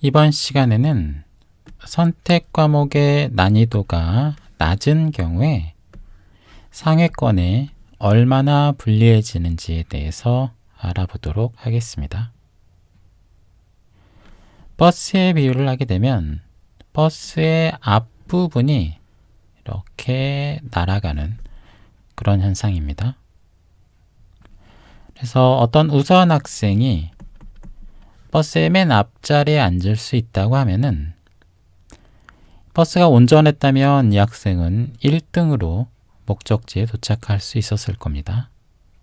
이번 시간에는 선택 과목의 난이도가 낮은 경우에 상위권에 얼마나 불리해지는지에 대해서 알아보도록 하겠습니다. 버스의 비유를 하게 되면 버스의 앞부분이 이렇게 날아가는 그런 현상입니다. 그래서 어떤 우수한 학생이 버스의 맨 앞자리에 앉을 수 있다고 하면은 버스가 온전했다면 이 학생은 1등으로 목적지에 도착할 수 있었을 겁니다.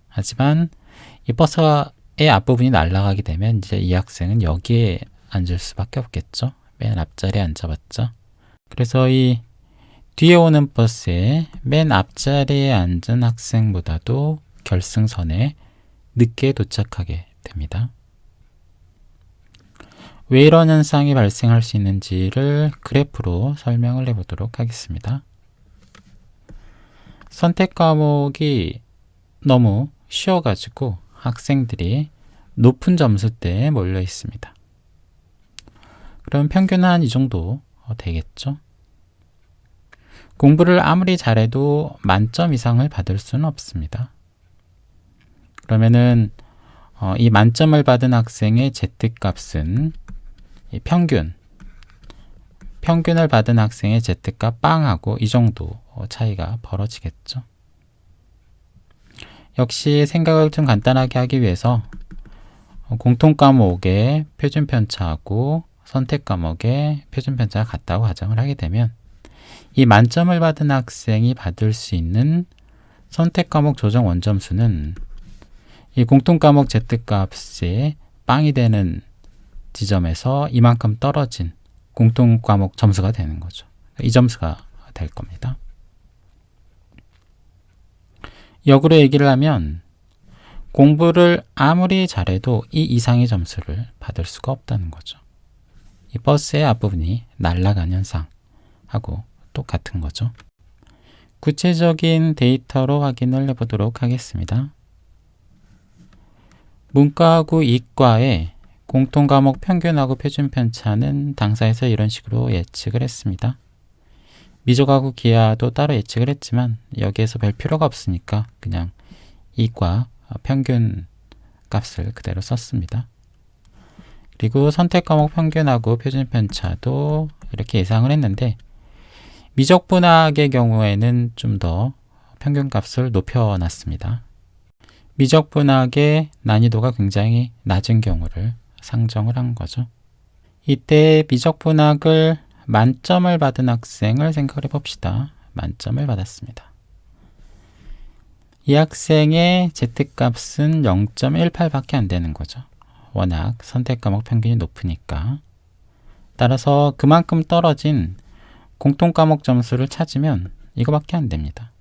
하지만 이 버스의 앞부분이 날아가게 되면 이제 이 학생은 여기에 앉을 수밖에 없겠죠. 맨 앞자리에 앉아봤죠. 그래서 이 뒤에 오는 버스의 맨 앞자리에 앉은 학생보다도 결승선에 늦게 도착하게 됩니다. 왜 이런 현상이 발생할 수 있는지를 그래프로 설명을 해보도록 하겠습니다. 선택 과목이 너무 쉬워가지고 학생들이 높은 점수대에 몰려 있습니다. 그럼 평균 한 이 정도 되겠죠? 공부를 아무리 잘해도 만점 이상을 받을 수는 없습니다. 그러면은 이 만점을 받은 학생의 Z값은 이 평균을 받은 학생의 Z값 빵하고 이 정도 차이가 벌어지겠죠. 역시 생각을 좀 간단하게 하기 위해서 공통 과목의 표준 편차하고 선택 과목의 표준 편차가 같다고 가정을 하게 되면 이 만점을 받은 학생이 받을 수 있는 선택 과목 조정 원점수는 이 공통 과목 Z값이 빵이 되는 지점에서 이만큼 떨어진 공통 과목 점수가 되는 거죠. 이 점수가 될 겁니다. 역으로 얘기를 하면 공부를 아무리 잘해도 이 이상의 점수를 받을 수가 없다는 거죠. 이 버스의 앞부분이 날아간 현상하고 똑같은 거죠. 구체적인 데이터로 확인을 해보도록 하겠습니다. 문과하고 이과의 공통과목 평균하고 표준 편차는 당사에서 이런 식으로 예측을 했습니다. 미적하고 기하도 따로 예측을 했지만 여기에서 별 필요가 없으니까 그냥 이과 평균 값을 그대로 썼습니다. 그리고 선택 과목 평균하고 표준 편차도 이렇게 예상을 했는데 미적분학의 경우에는 좀 더 평균 값을 높여놨습니다. 미적분학의 난이도가 굉장히 낮은 경우를 상정을 한 거죠. 이때 미적분학을 만점을 받은 학생을 생각해 봅시다. 만점을 받았습니다. 이 학생의 Z값은 0.18밖에 안 되는 거죠. 워낙 선택 과목 평균이 높으니까. 따라서 그만큼 떨어진 공통 과목 점수를 찾으면 이거밖에 안 됩니다.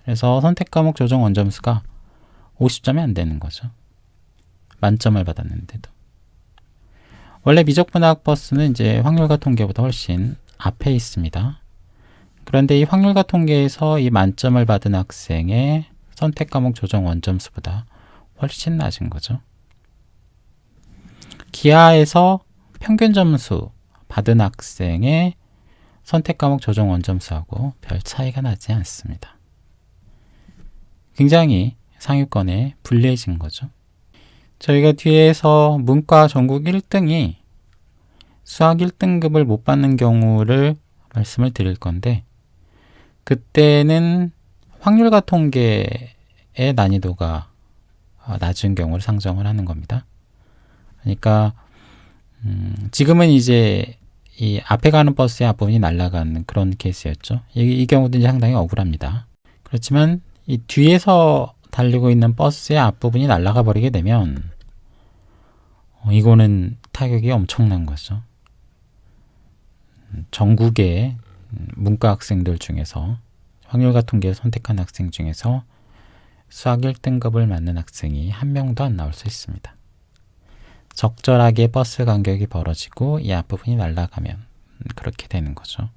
그래서 선택 과목 조정 원점수가 50점이 안 되는 거죠. 만점을 받았는데도. 원래 미적분학 버스는 이제 확률과 통계보다 훨씬 앞에 있습니다. 그런데 이 확률과 통계에서 이 만점을 받은 학생의 선택 과목 조정 원점수보다 훨씬 낮은 거죠. 기하에서 평균 점수 받은 학생의 선택 과목 조정 원점수하고 별 차이가 나지 않습니다. 굉장히 상위권에 불리해진 거죠. 저희가 뒤에서 문과 전국 1등이 수학 1등급을 못 받는 경우를 말씀을 드릴 건데 그때는 확률과 통계의 난이도가 낮은 경우를 상정을 하는 겁니다. 그러니까 지금은 이제 이 앞에 가는 버스의 앞부분이 날아가는 그런 케이스였죠. 이 경우도 상당히 억울합니다. 그렇지만 이 뒤에서 달리고 있는 버스의 앞부분이 날아가 버리게 되면 이거는 타격이 엄청난 거죠. 전국의 문과 학생들 중에서 확률과 통계를 선택한 학생 중에서 수학 1등급을 맞는 학생이 한 명도 안 나올 수 있습니다. 적절하게 버스 간격이 벌어지고 이 앞부분이 날아가면 그렇게 되는 거죠.